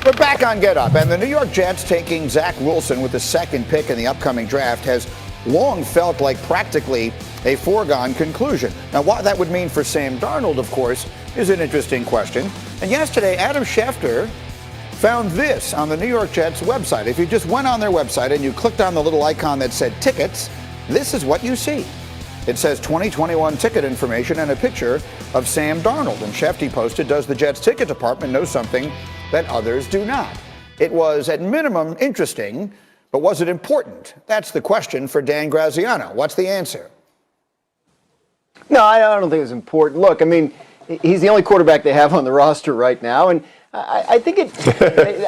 We're back on Get Up, and the New York Jets taking Zach Wilson with the second pick in the upcoming draft has long felt like practically a foregone conclusion. Now, what that would mean for Sam Darnold, of course, is an interesting question. And yesterday, Adam Schefter found this on the New York Jets website. If you just went on their website and you clicked on the little icon that said tickets, this is what you see. It says 2021 ticket information and a picture of Sam Darnold. And Schefter posted, does the Jets ticket department know something that others do not? It was at minimum interesting, but was it important? That's the question for Dan Graziano. What's the answer? No, I don't think it's important. Look, I mean, he's the only quarterback they have on the roster right now, and I think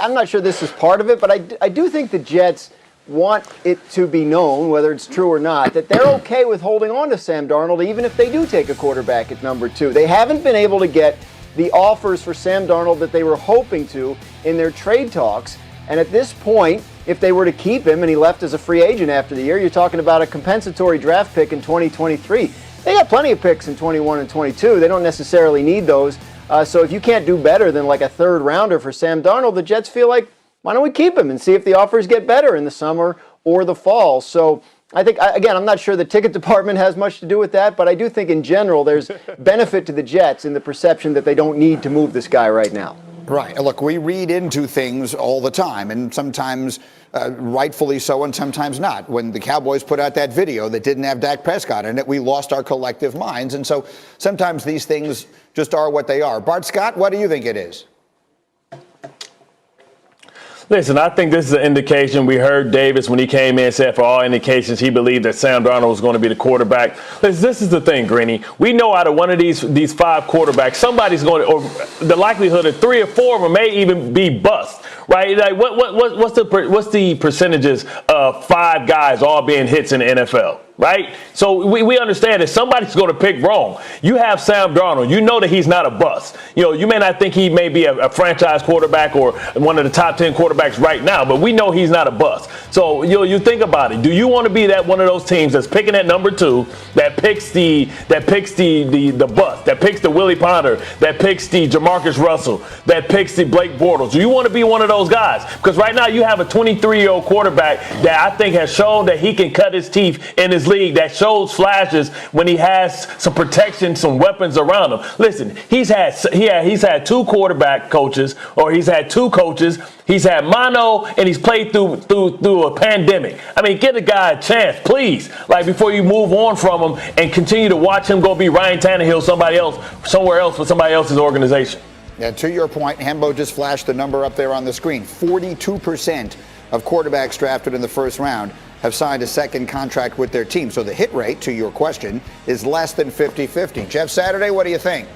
I'm not sure this is part of it, but I do think the Jets want it to be known, whether it's true or not, that they're okay with holding on to Sam Darnold even if they do take a quarterback at number 2. They haven't been able to get the offers for Sam Darnold that they were hoping to in their trade talks, and at this point, if they were to keep him and he left as a free agent after the year, you're talking about a compensatory draft pick in 2023. They got plenty of picks in 21 and 22. They don't necessarily need those. So if you can't do better than like a third rounder for Sam Darnold, the Jets feel like, why don't we keep him and see if the offers get better in the summer or the fall? So I think, again, I'm not sure the ticket department has much to do with that, but I do think in general there's benefit to the Jets in the perception that they don't need to move this guy right now. Right. Look, we read into things all the time, and sometimes rightfully so and sometimes not. When the Cowboys put out that video that didn't have Dak Prescott in it, we lost our collective minds. And so sometimes these things just are what they are. Bart Scott, what do you think it is? Listen, I think this is an indication. We heard Davis when he came in said for all indications he believed that Sam Darnold was going to be the quarterback. Listen, this is the thing, Greeny. We know out of one of these 5 quarterbacks, somebody's going to, or the likelihood of 3 or 4 of them may even be bust, right? Like what's the percentages of 5 guys all being hits in the NFL? Right? So we understand that somebody's going to pick wrong. You have Sam Darnold. You know that he's not a bust. You know, you may not think he may be a franchise quarterback or one of the top 10 quarterbacks right now, but we know he's not a bust. So you think about it. Do you want to be that one of those teams that's picking at number 2, that picks the bust, that picks the Willie Ponder, that picks the Jamarcus Russell, that picks the Blake Bortles? Do you want to be one of those guys? Because right now you have a 23-year-old quarterback that I think has shown that he can cut his teeth in his league, that shows flashes when he has some protection, some weapons around him. Listen, he's had 2 quarterback coaches, or he's had 2 coaches. He's had mono, and he's played through a pandemic. I mean, give the guy a chance, please. Like, before you move on from him and continue to watch him go be Ryan Tannehill somewhere else with somebody else's organization. Yeah, to your point, Hembo just flashed the number up there on the screen. 42% of quarterbacks drafted in the first round have signed a second contract with their team. So the hit rate, to your question, is less than 50-50. Jeff Saturday, what do you think?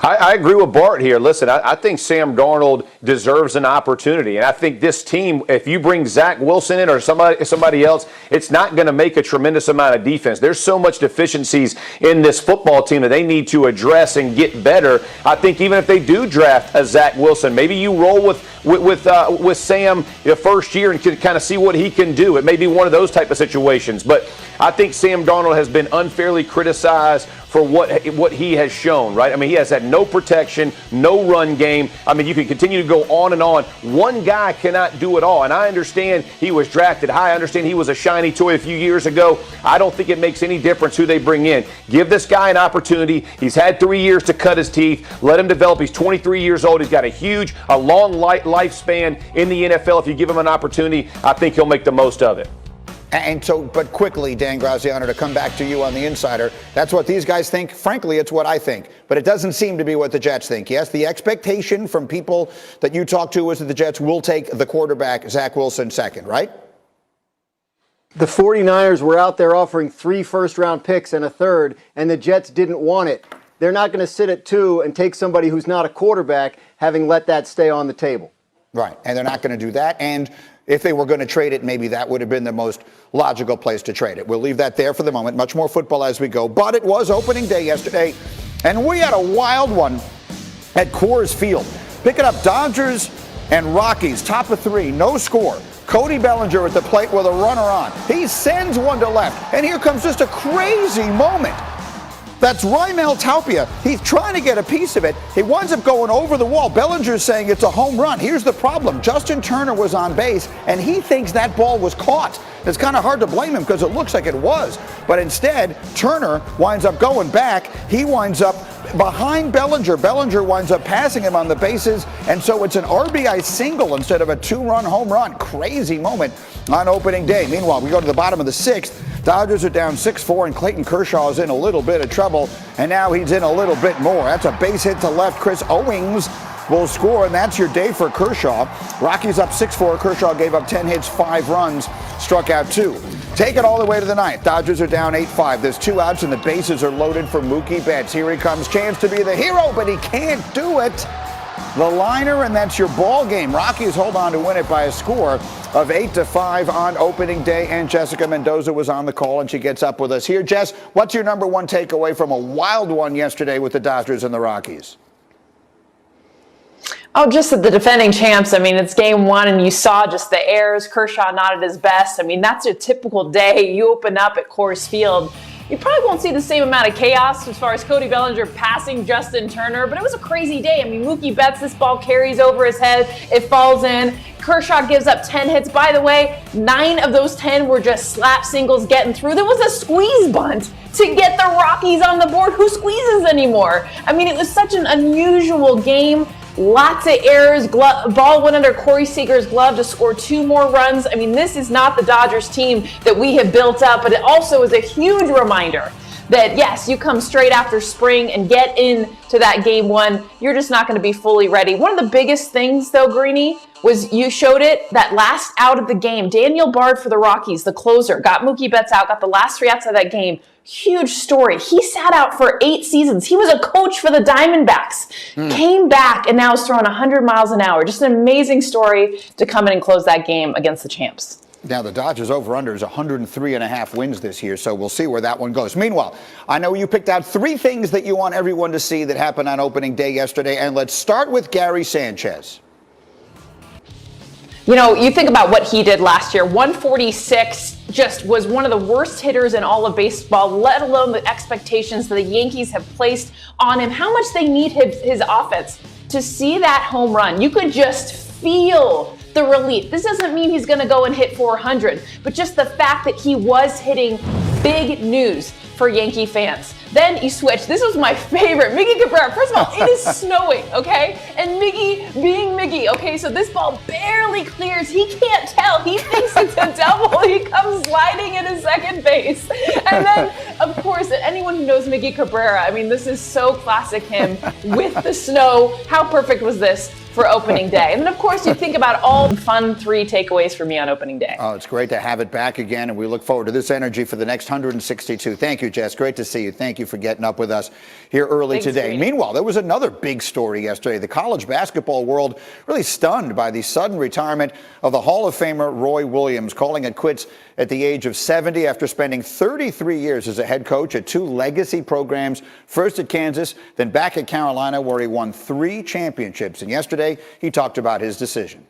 I agree with Bart here. Listen, I think Sam Darnold deserves an opportunity. And I think this team, if you bring Zach Wilson in or somebody else, it's not going to make a tremendous amount of defense. There's so much deficiencies in this football team that they need to address and get better. I think even if they do draft a Zach Wilson, maybe you roll with Sam the first year and can kind of see what he can do. It may be one of those type of situations. But I think Sam Darnold has been unfairly criticized for what he has shown, right? I mean, he has had no protection, no run game. I mean, you can continue to go on and on. One guy cannot do it all. And I understand he was drafted high. I understand he was a shiny toy a few years ago. I don't think it makes any difference who they bring in. Give this guy an opportunity. He's had 3 years to cut his teeth. Let him develop. He's 23 years old. He's got a long lifespan in the NFL. If you give him an opportunity, I think he'll make the most of it. And so, but quickly, Dan Graziano, to come back to you on the Insider, that's what these guys think. Frankly, it's what I think. But it doesn't seem to be what the Jets think. Yes, the expectation from people that you talk to is that the Jets will take the quarterback, Zach Wilson, second, right? The 49ers were out there offering 3 first-round picks and a third, and the Jets didn't want it. They're not going to sit at 2 and take somebody who's not a quarterback, having let that stay on the table. Right, and they're not going to do that. And if they were going to trade it, maybe that would have been the most logical place to trade it. We'll leave that there for the moment. Much more football as we go. But it was opening day yesterday, and we had a wild one at Coors Field. Picking up Dodgers and Rockies, top of 3, no score. Cody Bellinger at the plate with a runner on. He sends one to left, and here comes just a crazy moment. That's Raimel Tapia. He's trying to get a piece of it. He winds up going over the wall. Bellinger's saying it's a home run. Here's the problem. Justin Turner was on base, and he thinks that ball was caught. It's kind of hard to blame him because it looks like it was. But instead, Turner winds up going back. He winds up behind Bellinger. Bellinger winds up passing him on the bases, and so it's an RBI single instead of a 2-run home run. Crazy moment on opening day. Meanwhile, we go to the bottom of the 6th. Dodgers are down 6-4, and Clayton Kershaw is in a little bit of trouble, and now he's in a little bit more. That's a base hit to left. Chris Owings will score, and that's your day for Kershaw. Rockies up 6-4. Kershaw gave up 10 hits, 5 runs, struck out 2. Take it all the way to the 9th. Dodgers are down 8-5. There's 2 outs, and the bases are loaded for Mookie Betts. Here he comes, chance to be the hero, but he can't do it. The liner, and that's your ball game. Rockies hold on to win it by a score of 8-5 on opening day, and Jessica Mendoza was on the call, and she gets up with us here. Jess, what's your number one takeaway from a wild one yesterday with the Dodgers and the Rockies? Oh, just that the defending champs, I mean, it's game 1 and you saw just the errors. Kershaw not at his best. I mean, that's a typical day. You open up at Coors Field. You probably won't see the same amount of chaos as far as Cody Bellinger passing Justin Turner, but it was a crazy day. I mean, Mookie Betts, this ball carries over his head. It falls in. Kershaw gives up 10 hits. By the way, 9 of those 10 were just slap singles getting through. There was a squeeze bunt to get the Rockies on the board. Who squeezes anymore? I mean, it was such an unusual game. Lots of errors. Ball went under Corey Seager's glove to score 2 more runs. I mean, this is not the Dodgers team that we have built up, but it also is a huge reminder that, yes, you come straight after spring and get into that game 1. You're just not going to be fully ready. One of the biggest things, though, Greeny, was you showed it that last out of the game. Daniel Bard for the Rockies, the closer, got Mookie Betts out, got the last 3 outs of that game. Huge story. He sat out for 8 seasons. He was a coach for the Diamondbacks. Came back and now is throwing 100 miles an hour. Just an amazing story to come in and close that game against the champs. Now, the Dodgers over-under is 103.5 wins this year, so we'll see where that one goes. Meanwhile, I know you picked out 3 things that you want everyone to see that happened on opening day yesterday, and let's start with Gary Sanchez. You know, you think about what he did last year. 146 just was one of the worst hitters in all of baseball, let alone the expectations that the Yankees have placed on him, how much they need his offense. To see that home run, you could just feel the relief. This doesn't mean he's going to go and hit 400, but just the fact that he was hitting, big news for Yankee fans. Then you switch. This was my favorite. Miggy Cabrera. First of all, it is snowing, okay? And Miggy being Miggy, okay? So this ball barely clears. He can't tell. He thinks it's a double. He comes sliding into second base. And then, of course, anyone who knows Miggy Cabrera, I mean, this is so classic him with the snow. How perfect was this for opening day? And then, of course, you think about all the fun 3 takeaways for me on opening day. Oh, it's great to have it back again, and we look forward to this energy for the next 162. Thank you, Jess. Great to see you. Thank you for getting up with us here early today. Great. Meanwhile, there was another big story yesterday. The college basketball world really stunned by the sudden retirement of the Hall of Famer Roy Williams, calling it quits at the age of 70 after spending 33 years as a head coach at 2 legacy programs, first at Kansas, then back at Carolina, where he won 3 championships. And yesterday, he talked about his decision.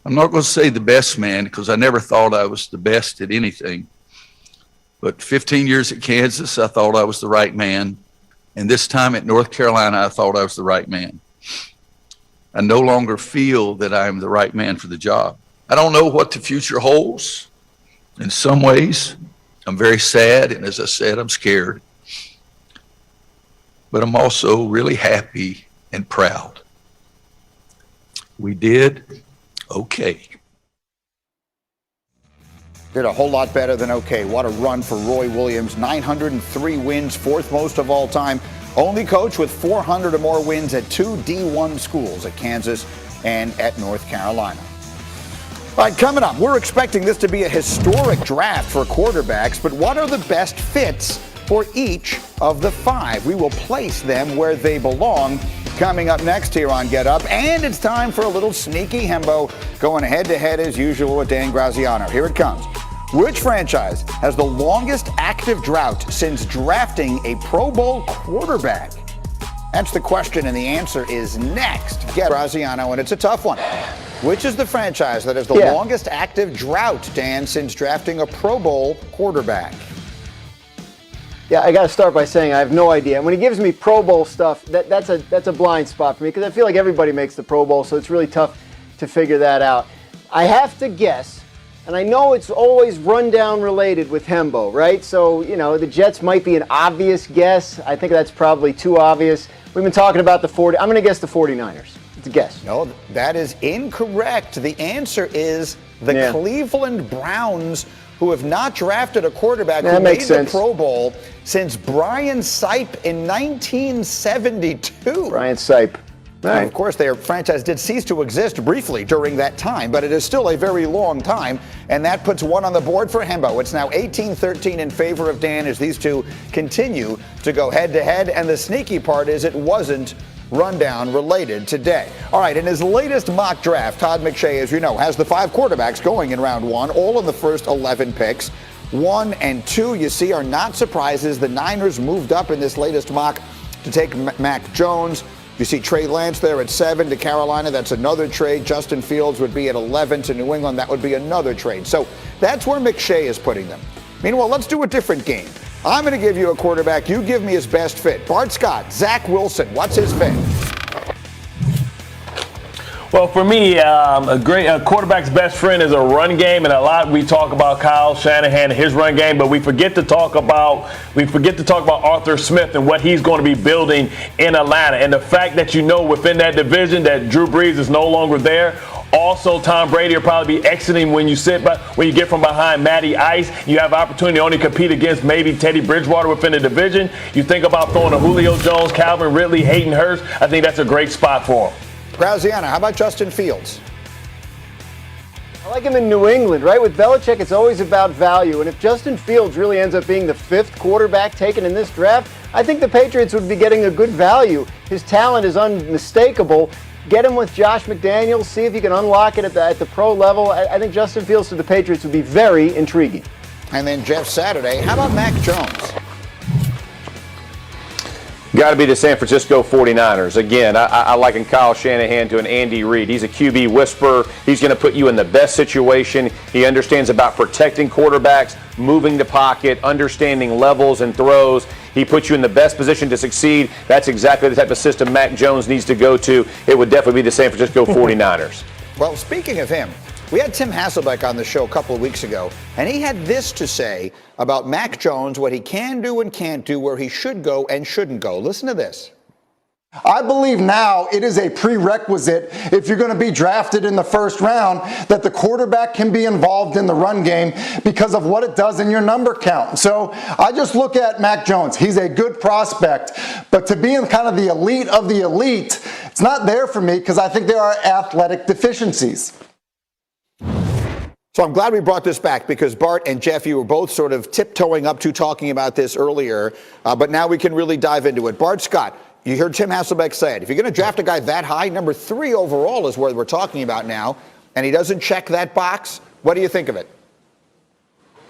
I'm not going to say the best man because I never thought I was the best at anything. But 15 years at Kansas, I thought I was the right man. And this time at North Carolina, I thought I was the right man. I no longer feel that I am the right man for the job. I don't know what the future holds. In some ways, I'm very sad. And as I said, I'm scared. But I'm also really happy and proud. We did okay. Did a whole lot better than okay. What a run for Roy Williams. 903 wins, 4th most of all time. Only coach with 400 or more wins at 2 D1 schools at Kansas and at North Carolina. All right, coming up, we're expecting this to be a historic draft for quarterbacks, but what are the best fits for each of the 5? We will place them where they belong. Coming up next here on Get Up, and it's time for a little sneaky hembo going head-to-head as usual with Dan Graziano. Here it comes. Which franchise has the longest active drought since drafting a Pro Bowl quarterback? That's the question, and the answer is next. Get Graziano, and it's a tough one. Which is the franchise that has the longest active drought, Dan, since drafting a Pro Bowl quarterback? Yeah, I got to start by saying I have no idea. And when he gives me Pro Bowl stuff, that's a blind spot for me because I feel like everybody makes the Pro Bowl, so it's really tough to figure that out. I have to guess, and I know it's always rundown related with Hembo, right? So, the Jets might be an obvious guess. I think that's probably too obvious. We've been talking about the 40. I'm going to guess the 49ers. It's a guess. No, that is incorrect. The answer is the Cleveland Browns, who have not drafted a quarterback who made the Pro Bowl since Brian Sipe in 1972. Brian Sipe. Right. Of course, their franchise did cease to exist briefly during that time, but it is still a very long time, and that puts one on the board for Hembo. It's now 18-13 in favor of Dan as these two continue to go head-to-head, and the sneaky part is it wasn't rundown related today. All right, in his latest mock draft, Todd McShay, as you know, has the 5 quarterbacks going in round 1, all in the first 11 picks. 1 and 2, you see, are not surprises. The Niners moved up in this latest mock to take Mac Jones. You see Trey Lance there at 7 to Carolina. That's another trade. Justin Fields would be at 11 to New England. That would be another trade. So that's where McShay is putting them. Meanwhile, let's do a different game. I'm going to give you a quarterback. You give me his best fit. Bart Scott, Zach Wilson. What's his fit? Well, for me, a quarterback's best friend is a run game, and a lot we talk about Kyle Shanahan and his run game, but we forget to talk about Arthur Smith and what he's going to be building in Atlanta, and the fact that within that division that Drew Brees is no longer there. Also, Tom Brady will probably be exiting when you get from behind Matty Ice. You have opportunity to only compete against maybe Teddy Bridgewater within the division. You think about throwing a Julio Jones, Calvin Ridley, Hayden Hurst. I think that's a great spot for him. Graziano, how about Justin Fields? I like him in New England, right? With Belichick, it's always about value. And if Justin Fields really ends up being the 5th quarterback taken in this draft, I think the Patriots would be getting a good value. His talent is unmistakable. Get him with Josh McDaniels, see if he can unlock it at the pro level. I think Justin Fields to the Patriots would be very intriguing. And then Jeff Saturday, how about Mac Jones? Got to be the San Francisco 49ers. Again, I liken Kyle Shanahan to an Andy Reid. He's a QB whisperer. He's going to put you in the best situation. He understands about protecting quarterbacks, moving the pocket, understanding levels and throws. He puts you in the best position to succeed. That's exactly the type of system Mac Jones needs to go to. It would definitely be the San Francisco 49ers. Well, speaking of him, we had Tim Hasselbeck on the show a couple of weeks ago, and he had this to say about Mac Jones, what he can do and can't do, where he should go and shouldn't go. Listen to this. I believe now it is a prerequisite, if you're going to be drafted in the first round, that the quarterback can be involved in the run game because of what it does in your number count. So I just look at Mac Jones. He's a good prospect, but to be in kind of the elite of the elite, it's not there for me because I think there are athletic deficiencies. So I'm glad we brought this back because Bart and Jeff, you were both sort of tiptoeing up to talking about this earlier, but now we can really dive into it. Bart Scott, you heard Tim Hasselbeck say it. If you're going to draft a guy that high, number 3 overall is where we're talking about now, and he doesn't check that box, what do you think of it?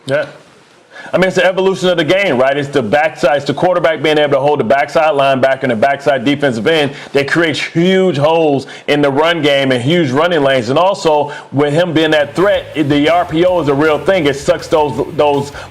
Yeah. I mean, it's the evolution of the game, right? It's the backside, it's the quarterback being able to hold the backside linebacker and the backside defensive end that creates huge holes in the run game and huge running lanes. And also, with him being that threat, the RPO is a real thing. It sucks those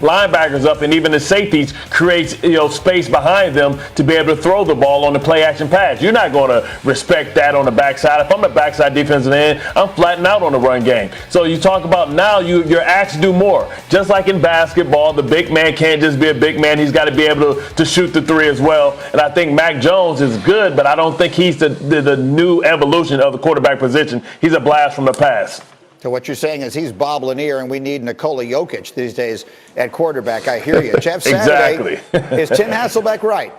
linebackers up, and even the safeties creates space behind them to be able to throw the ball on the play action pass. You're not going to respect that on the backside. If I'm a backside defensive end, I'm flattening out on the run game. So you talk about now you're asked to do more. Just like in basketball, the big man can't just be a big man. He's got to be able to shoot the 3 as well. And I think Mac Jones is good, but I don't think he's the new evolution of the quarterback position. He's a blast from the past. So what you're saying is he's Bob Lanier and we need Nikola Jokic these days at quarterback. I hear you. Jeff Saturday, exactly. Is Tim Hasselbeck right?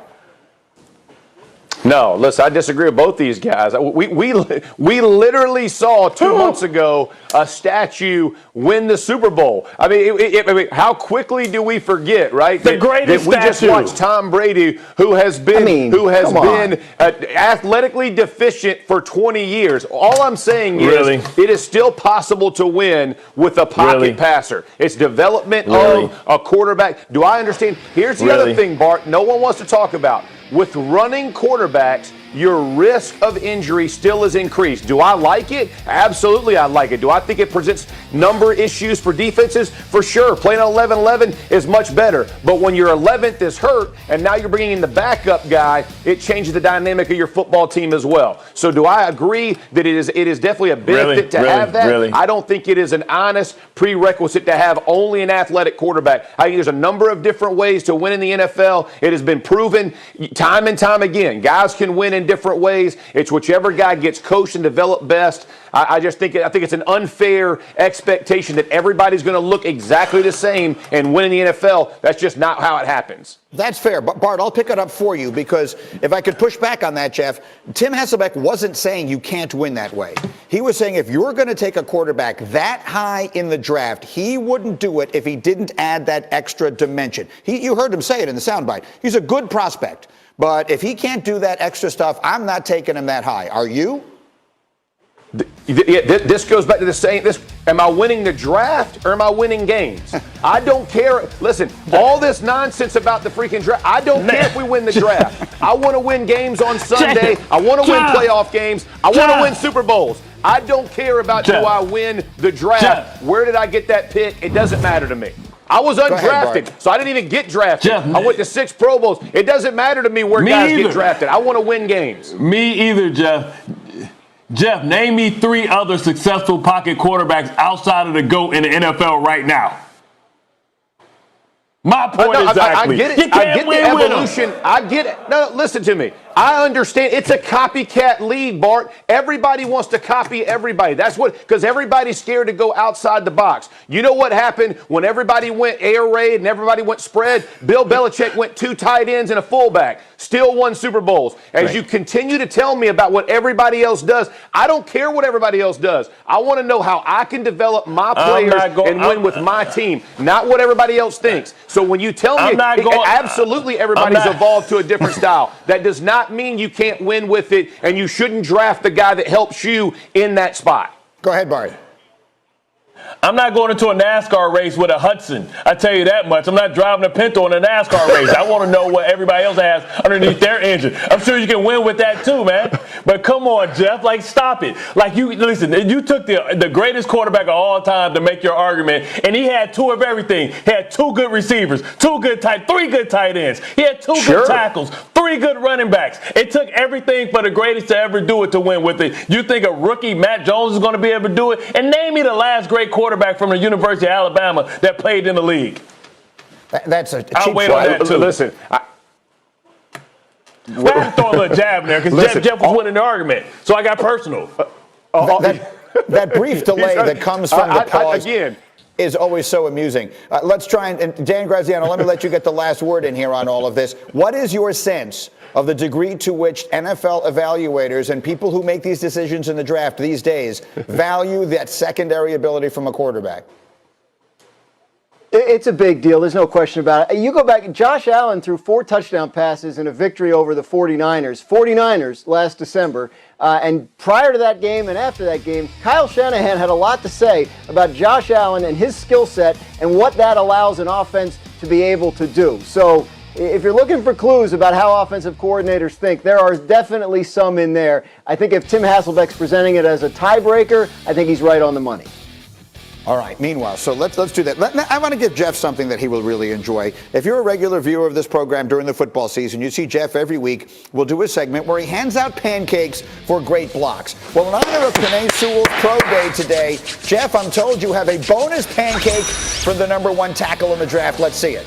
No, listen, I disagree with both these guys. We literally saw 2 months ago a statue win the Super Bowl. I mean, how quickly do we forget, right? The greatest that we just watched Tom Brady, who has been athletically deficient for 20 years. All I'm saying is it is still possible to win with a pocket passer. It's development of a quarterback. Do I understand? Here's the other thing, Bart, no one wants to talk about. With running quarterbacks, your risk of injury still is increased. Do I like it? Absolutely, I like it. Do I think it presents number issues for defenses? For sure. Playing on 11-11 is much better. But when your 11th is hurt and now you're bringing in the backup guy, it changes the dynamic of your football team as well. So do I agree that it is definitely a benefit to have that? Really? I don't think it is an honest prerequisite to have only an athletic quarterback. I think there's a number of different ways to win in the NFL. It has been proven time and time again. Guys can win in different ways. It's whichever guy gets coached and developed best. I think it's an unfair expectation that everybody's going to look exactly the same and win in the NFL. That's just not how it happens. That's fair. But Bart, I'll pick it up for you because if I could push back on that, Jeff, Tim Hasselbeck wasn't saying you can't win that way. He was saying if you're going to take a quarterback that high in the draft, he wouldn't do it if he didn't add that extra dimension. You heard him say it in the soundbite. He's a good prospect. But if he can't do that extra stuff, I'm not taking him that high. Are you? This goes back to the same. Am I winning the draft or am I winning games? I don't care. Listen, all this nonsense about the freaking draft, I don't care if we win the draft. I want to win games on Sunday. I want to win playoff games. I want to win Super Bowls. I don't care about do I win the draft. Where did I get that pick? It doesn't matter to me. I was undrafted, so I didn't even get drafted. I went to 6 Pro Bowls. It doesn't matter to me where guys get drafted. I want to win games. Me either, Jeff. Jeff, name me 3 other successful pocket quarterbacks outside of the GOAT in the NFL right now. My point exactly. I get it. I get the evolution. I get it. No, listen to me. I understand. It's a copycat league, Bart. Everybody wants to copy everybody. That's what, because everybody's scared to go outside the box. You know what happened when everybody went air raid and everybody went spread? Bill Belichick went 2 tight ends and a fullback. Still won Super Bowls. As you continue to tell me about what everybody else does, I don't care what everybody else does. I want to know how I can develop my players and win with my team, not what everybody else thinks. So when you tell me, absolutely everybody's evolved to a different style. That does not mean you can't win with it, and you shouldn't draft the guy that helps you in that spot. Go ahead, Bart. I'm not going into a NASCAR race with a Hudson. I tell you that much. I'm not driving a Pinto in a NASCAR race. I want to know what everybody else has underneath their engine. I'm sure you can win with that too, man. But come on, Jeff. Like, stop it. Like, listen, you took the greatest quarterback of all time to make your argument, and he had 2 of everything. He had 2 good receivers, 3 good tight ends. He had 2 good tackles, 3 good running backs. It took everything for the greatest to ever do it to win with it. You think a rookie, Matt Jones, is going to be able to do it? And name me the last great quarterback from the University of Alabama that played in the league. That's a cheap I'll wait on that too. Listen, I had to throw a little jab in there because Jeff was winning the argument, so I got personal. That brief delay that comes from the pause is always so amusing. Let's try and Dan Graziano, let me let you get the last word in here on all of this. What is your sense of the degree to which NFL evaluators and people who make these decisions in the draft these days value that secondary ability from a quarterback? It's a big deal. There's no question about it. You go back, Josh Allen threw 4 touchdown passes in a victory over the 49ers last December. And prior to that game and after that game, Kyle Shanahan had a lot to say about Josh Allen and his skill set and what that allows an offense to be able to do. So if you're looking for clues about how offensive coordinators think, there are definitely some in there. I think if Tim Hasselbeck's presenting it as a tiebreaker, I think he's right on the money. All right. Meanwhile, so let's do that. I want to give Jeff something that he will really enjoy. If you're a regular viewer of this program during the football season, you see Jeff every week. We'll do a segment where he hands out pancakes for great blocks. Well, in honor of Penei Sewell's Pro Day today, Jeff, I'm told you have a bonus pancake for the #1 tackle in the draft. Let's see it.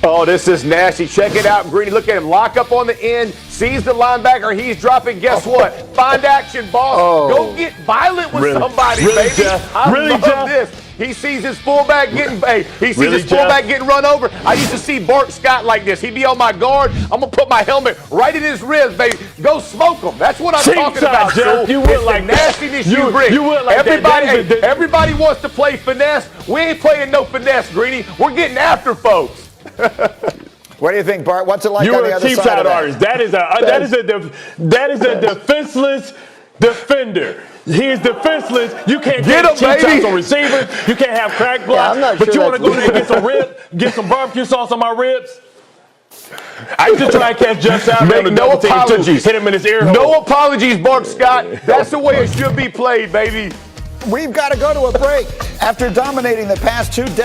Oh, this is nasty. Check it out, Greeny. Look at him. Lock up on the end. Sees the linebacker. He's dropping. Guess what? Find action, boss. Go get violent with somebody, baby. Jeff? I love this. He sees his fullback getting getting run over. I used to see Bart Scott like this. He'd be on my guard. I'm gonna put my helmet right in his ribs, baby. Go smoke him. That's what I'm talking about, Jeff. You would like nastiness you bring. You would like everybody wants to play finesse. We ain't playing no finesse, Greeny. We're getting after folks. What do you think, Bart? What's it like on the other side of that? Artist. That is a defenseless defender. He is defenseless. You can't get cheap shots on receivers. You can't have crack blocks. But you want to go there and get some barbecue sauce on my ribs? I used to try and catch Jeff Saturday Make on the no double team, too. apologies. Hit him in his ear hole. No apologies, Mark Scott. That's the way it should be played, baby. We've got to go to a break. After dominating the past 2 decades.